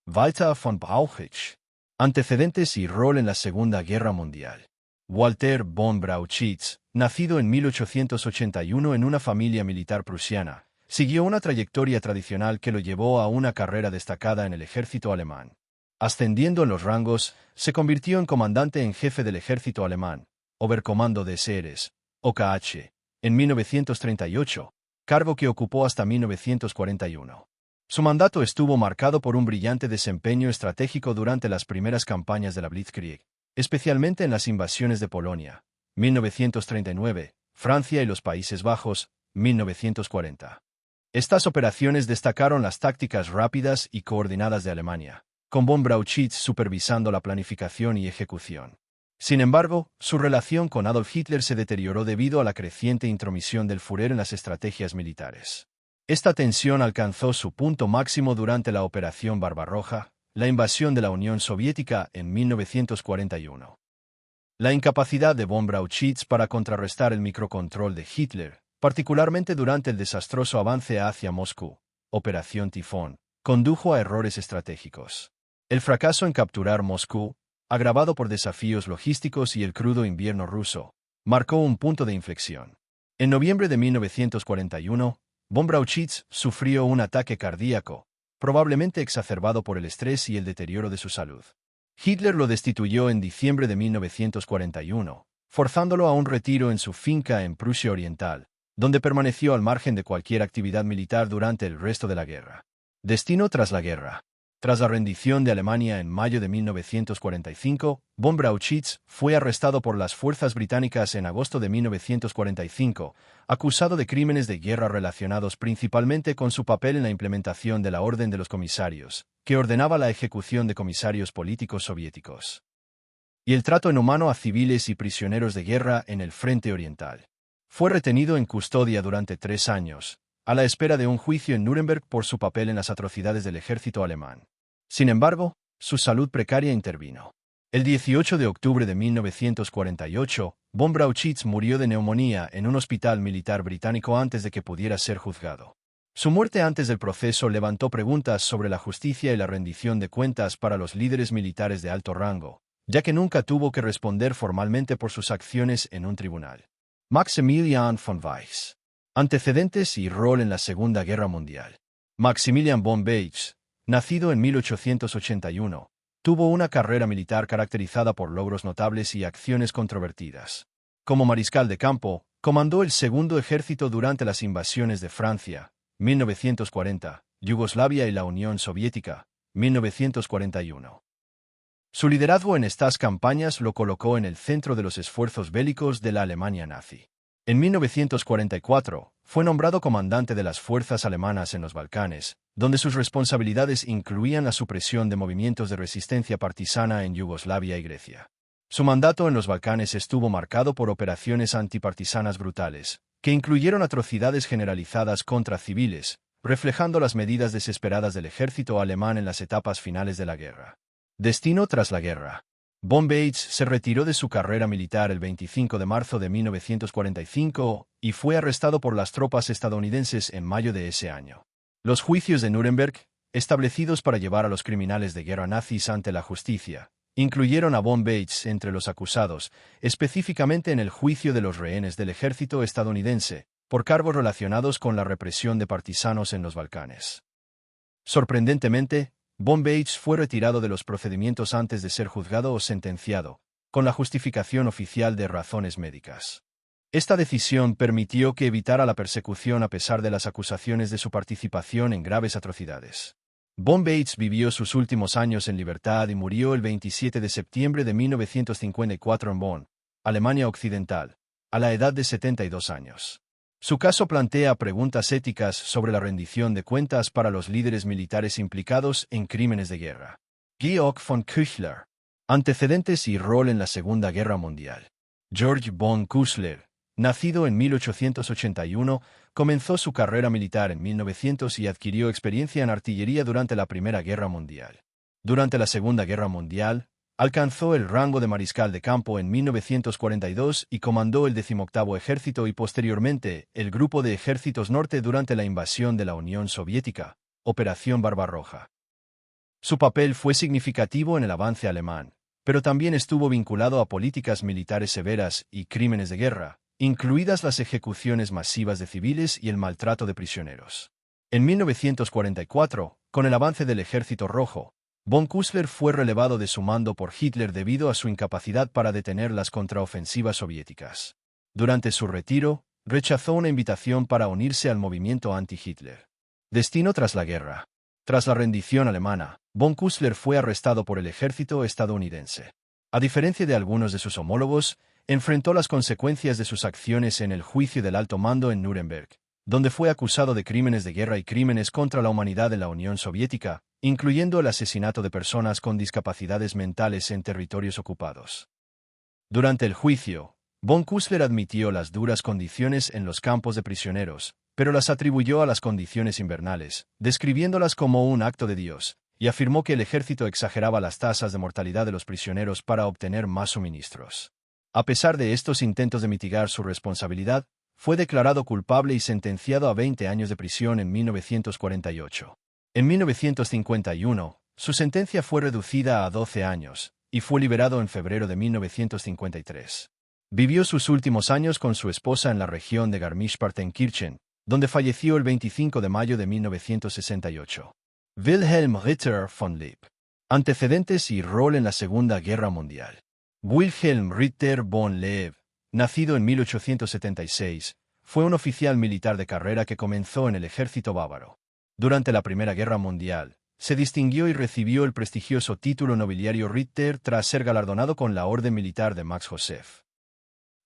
Walter von Brauchitsch. Antecedentes y rol en la Segunda Guerra Mundial. Walter von Brauchitsch, nacido en 1881 en una familia militar prusiana, siguió una trayectoria tradicional que lo llevó a una carrera destacada en el ejército alemán. Ascendiendo en los rangos, se convirtió en comandante en jefe del ejército alemán, Oberkommando des Heeres, OKH, en 1938, cargo que ocupó hasta 1941. Su mandato estuvo marcado por un brillante desempeño estratégico durante las primeras campañas de la Blitzkrieg, especialmente en las invasiones de Polonia, 1939, Francia y los Países Bajos, 1940. Estas operaciones destacaron las tácticas rápidas y coordinadas de Alemania, con von Brauchitsch supervisando la planificación y ejecución. Sin embargo, su relación con Adolf Hitler se deterioró debido a la creciente intromisión del Führer en las estrategias militares. Esta tensión alcanzó su punto máximo durante la Operación Barbarroja, la invasión de la Unión Soviética en 1941. La incapacidad de von Brauchitsch para contrarrestar el microcontrol de Hitler, particularmente durante el desastroso avance hacia Moscú, Operación Tifón, condujo a errores estratégicos. El fracaso en capturar Moscú, agravado por desafíos logísticos y el crudo invierno ruso, marcó un punto de inflexión. En noviembre de 1941, von Brauchitsch sufrió un ataque cardíaco, probablemente exacerbado por el estrés y el deterioro de su salud. Hitler lo destituyó en diciembre de 1941, forzándolo a un retiro en su finca en Prusia Oriental, donde permaneció al margen de cualquier actividad militar durante el resto de la guerra. Destino tras la guerra. Tras la rendición de Alemania en mayo de 1945, von Brauchitsch fue arrestado por las fuerzas británicas en agosto de 1945, acusado de crímenes de guerra relacionados principalmente con su papel en la implementación de la Orden de los Comisarios, que ordenaba la ejecución de comisarios políticos soviéticos, y el trato inhumano a civiles y prisioneros de guerra en el Frente Oriental. Fue retenido en custodia durante 3 años, a la espera de un juicio en Nuremberg por su papel en las atrocidades del ejército alemán. Sin embargo, su salud precaria intervino. El 18 de octubre de 1948, von Brauchitsch murió de neumonía en un hospital militar británico antes de que pudiera ser juzgado. Su muerte antes del proceso levantó preguntas sobre la justicia y la rendición de cuentas para los líderes militares de alto rango, ya que nunca tuvo que responder formalmente por sus acciones en un tribunal. Maximilian von Weiss. Antecedentes y rol en la Segunda Guerra Mundial. Maximilian von Weiss, nacido en 1881, tuvo una carrera militar caracterizada por logros notables y acciones controvertidas. Como mariscal de campo, comandó el Segundo Ejército durante las invasiones de Francia, 1940, Yugoslavia y la Unión Soviética, 1941. Su liderazgo en estas campañas lo colocó en el centro de los esfuerzos bélicos de la Alemania nazi. En 1944, fue nombrado comandante de las fuerzas alemanas en los Balcanes, donde sus responsabilidades incluían la supresión de movimientos de resistencia partisana en Yugoslavia y Grecia. Su mandato en los Balcanes estuvo marcado por operaciones antipartisanas brutales, que incluyeron atrocidades generalizadas contra civiles, reflejando las medidas desesperadas del ejército alemán en las etapas finales de la guerra. Destino tras la guerra. Von Weiss se retiró de su carrera militar el 25 de marzo de 1945 y fue arrestado por las tropas estadounidenses en mayo de ese año. Los juicios de Nuremberg, establecidos para llevar a los criminales de guerra nazis ante la justicia, incluyeron a von Weiss entre los acusados, específicamente en el juicio de los rehenes del ejército estadounidense, por cargos relacionados con la represión de partisanos en los Balcanes. Sorprendentemente, von Weiss fue retirado de los procedimientos antes de ser juzgado o sentenciado, con la justificación oficial de razones médicas. Esta decisión permitió que evitara la persecución a pesar de las acusaciones de su participación en graves atrocidades. Von Weiss vivió sus últimos años en libertad y murió el 27 de septiembre de 1954 en Bonn, Alemania Occidental, a la edad de 72 años. Su caso plantea preguntas éticas sobre la rendición de cuentas para los líderes militares implicados en crímenes de guerra. Georg von Küchler. Antecedentes y rol en la Segunda Guerra Mundial. Georg von Küchler, nacido en 1881, comenzó su carrera militar en 1900 y adquirió experiencia en artillería durante la Primera Guerra Mundial. Durante la Segunda Guerra Mundial, alcanzó el rango de mariscal de campo en 1942 y comandó el 18º Ejército y posteriormente el Grupo de Ejércitos Norte durante la invasión de la Unión Soviética, Operación Barbarroja. Su papel fue significativo en el avance alemán, pero también estuvo vinculado a políticas militares severas y crímenes de guerra, incluidas las ejecuciones masivas de civiles y el maltrato de prisioneros. En 1944, con el avance del Ejército Rojo, von Küssler fue relevado de su mando por Hitler debido a su incapacidad para detener las contraofensivas soviéticas. Durante su retiro, rechazó una invitación para unirse al movimiento anti-Hitler. Destino tras la guerra. Tras la rendición alemana, von Küssler fue arrestado por el ejército estadounidense. A diferencia de algunos de sus homólogos, enfrentó las consecuencias de sus acciones en el juicio del alto mando en Nuremberg, donde fue acusado de crímenes de guerra y crímenes contra la humanidad en la Unión Soviética, incluyendo el asesinato de personas con discapacidades mentales en territorios ocupados. Durante el juicio, von Küssler admitió las duras condiciones en los campos de prisioneros, pero las atribuyó a las condiciones invernales, describiéndolas como un acto de Dios, y afirmó que el ejército exageraba las tasas de mortalidad de los prisioneros para obtener más suministros. A pesar de estos intentos de mitigar su responsabilidad, fue declarado culpable y sentenciado a 20 años de prisión en 1948. En 1951, su sentencia fue reducida a 12 años, y fue liberado en febrero de 1953. Vivió sus últimos años con su esposa en la región de Garmisch-Partenkirchen, donde falleció el 25 de mayo de 1968. Wilhelm Ritter von Lieb. Antecedentes y rol en la Segunda Guerra Mundial. Wilhelm Ritter von Lieb, nacido en 1876, fue un oficial militar de carrera que comenzó en el ejército bávaro. Durante la Primera Guerra Mundial, se distinguió y recibió el prestigioso título nobiliario Ritter tras ser galardonado con la Orden Militar de Max Joseph.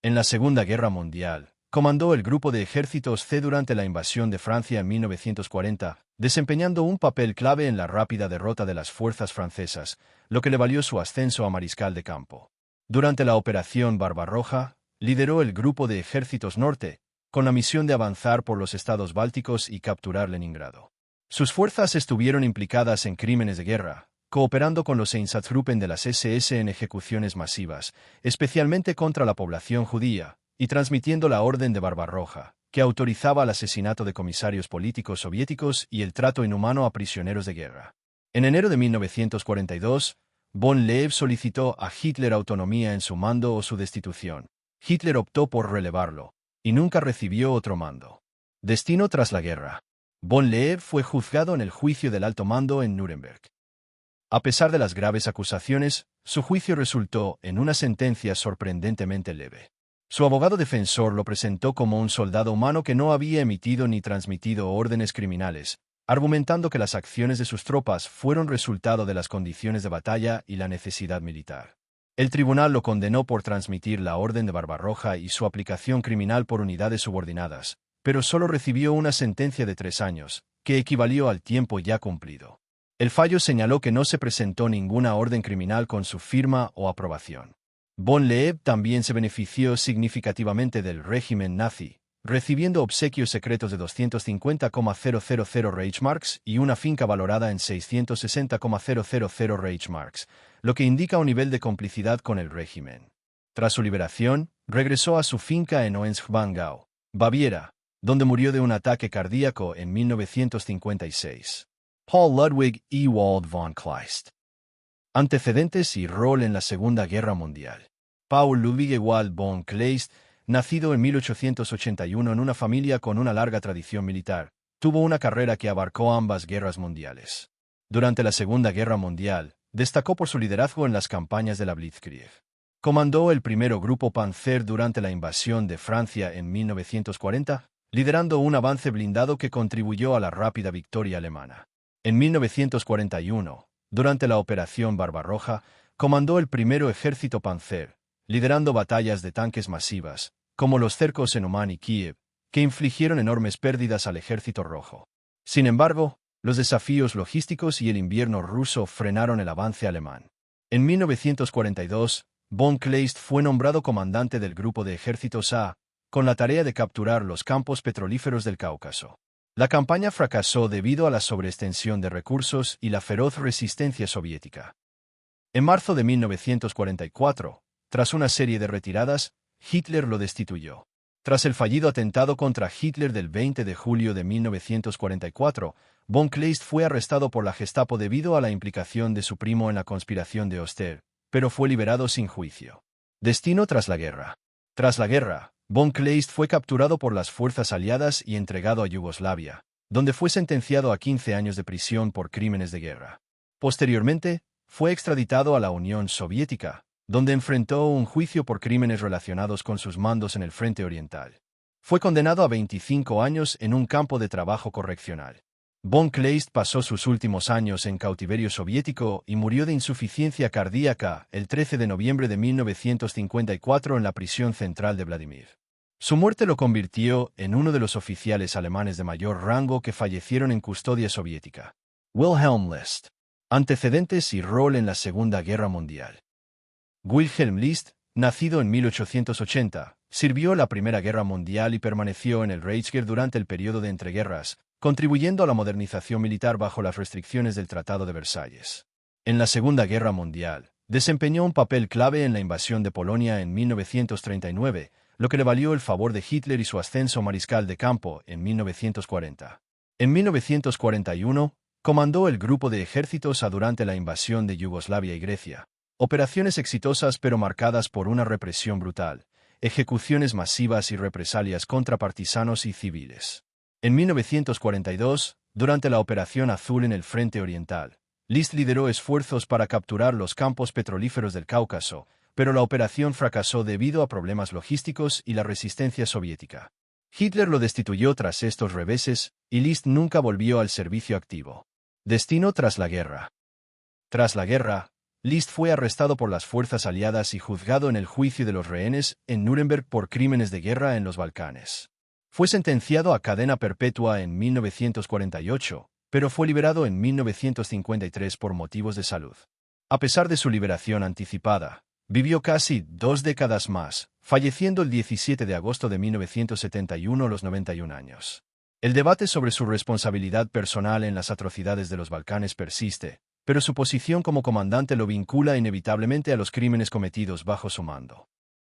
En la Segunda Guerra Mundial, comandó el Grupo de Ejércitos C durante la invasión de Francia en 1940, desempeñando un papel clave en la rápida derrota de las fuerzas francesas, lo que le valió su ascenso a mariscal de campo. Durante la Operación Barbarroja, lideró el Grupo de Ejércitos Norte, con la misión de avanzar por los estados bálticos y capturar Leningrado. Sus fuerzas estuvieron implicadas en crímenes de guerra, cooperando con los Einsatzgruppen de las SS en ejecuciones masivas, especialmente contra la población judía, y transmitiendo la Orden de Barbarroja, que autorizaba el asesinato de comisarios políticos soviéticos y el trato inhumano a prisioneros de guerra. En enero de 1942, von Lieb solicitó a Hitler autonomía en su mando o su destitución. Hitler optó por relevarlo, y nunca recibió otro mando. Destino tras la guerra. Von Lieb fue juzgado en el juicio del alto mando en Nuremberg. A pesar de las graves acusaciones, su juicio resultó en una sentencia sorprendentemente leve. Su abogado defensor lo presentó como un soldado humano que no había emitido ni transmitido órdenes criminales, argumentando que las acciones de sus tropas fueron resultado de las condiciones de batalla y la necesidad militar. El tribunal lo condenó por transmitir la Orden de Barbarroja y su aplicación criminal por unidades subordinadas, pero solo recibió una sentencia de 3 años, que equivalió al tiempo ya cumplido. El fallo señaló que no se presentó ninguna orden criminal con su firma o aprobación. Von Lieb también se benefició significativamente del régimen nazi, recibiendo obsequios secretos de 250,000 Reichsmarks y una finca valorada en 660,000 Reichsmarks, lo que indica un nivel de complicidad con el régimen. Tras su liberación, regresó a su finca en Hohenschwangau, Baviera, donde murió de un ataque cardíaco en 1956. Paul Ludwig Ewald von Kleist. Antecedentes y rol en la Segunda Guerra Mundial. Paul Ludwig Ewald von Kleist, nacido en 1881 en una familia con una larga tradición militar, tuvo una carrera que abarcó ambas guerras mundiales. Durante la Segunda Guerra Mundial, destacó por su liderazgo en las campañas de la Blitzkrieg. Comandó el primero Grupo Panzer durante la invasión de Francia en 1940, liderando un avance blindado que contribuyó a la rápida victoria alemana. En 1941, durante la Operación Barbarroja, comandó el primero Ejército Panzer, liderando batallas de tanques masivas, como los cercos en Uman y Kiev, que infligieron enormes pérdidas al Ejército Rojo. Sin embargo, los desafíos logísticos y el invierno ruso frenaron el avance alemán. En 1942, von Kleist fue nombrado comandante del Grupo de Ejércitos A, con la tarea de capturar los campos petrolíferos del Cáucaso. La campaña fracasó debido a la sobreextensión de recursos y la feroz resistencia soviética. En marzo de 1944, tras una serie de retiradas, Hitler lo destituyó. Tras el fallido atentado contra Hitler del 20 de julio de 1944, von Kleist fue arrestado por la Gestapo debido a la implicación de su primo en la conspiración de Oster, pero fue liberado sin juicio. Destino tras la guerra. Tras la guerra, von Kleist fue capturado por las fuerzas aliadas y entregado a Yugoslavia, donde fue sentenciado a 15 años de prisión por crímenes de guerra. Posteriormente, fue extraditado a la Unión Soviética, donde enfrentó un juicio por crímenes relacionados con sus mandos en el Frente Oriental. Fue condenado a 25 años en un campo de trabajo correccional. Von Kleist pasó sus últimos años en cautiverio soviético y murió de insuficiencia cardíaca el 13 de noviembre de 1954 en la prisión central de Vladimir. Su muerte lo convirtió en uno de los oficiales alemanes de mayor rango que fallecieron en custodia soviética. Wilhelm List. Antecedentes y rol en la Segunda Guerra Mundial. Wilhelm List, nacido en 1880, sirvió la Primera Guerra Mundial y permaneció en el Reichswehr durante el periodo de entreguerras, contribuyendo a la modernización militar bajo las restricciones del Tratado de Versalles. En la Segunda Guerra Mundial, desempeñó un papel clave en la invasión de Polonia en 1939, lo que le valió el favor de Hitler y su ascenso a mariscal de campo en 1940. En 1941, comandó el grupo de ejércitos A durante la invasión de Yugoslavia y Grecia. Operaciones exitosas pero marcadas por una represión brutal, ejecuciones masivas y represalias contra partisanos y civiles. En 1942, durante la Operación Azul en el Frente Oriental, List lideró esfuerzos para capturar los campos petrolíferos del Cáucaso, pero la operación fracasó debido a problemas logísticos y la resistencia soviética. Hitler lo destituyó tras estos reveses, y List nunca volvió al servicio activo. Destino tras la guerra. Tras la guerra, List fue arrestado por las fuerzas aliadas y juzgado en el juicio de los rehenes en Nuremberg por crímenes de guerra en los Balcanes. Fue sentenciado a cadena perpetua en 1948, pero fue liberado en 1953 por motivos de salud. A pesar de su liberación anticipada, vivió casi 2 décadas más, falleciendo el 17 de agosto de 1971 a los 91 años. El debate sobre su responsabilidad personal en las atrocidades de los Balcanes persiste, pero su posición como comandante lo vincula inevitablemente a los crímenes cometidos bajo su mando.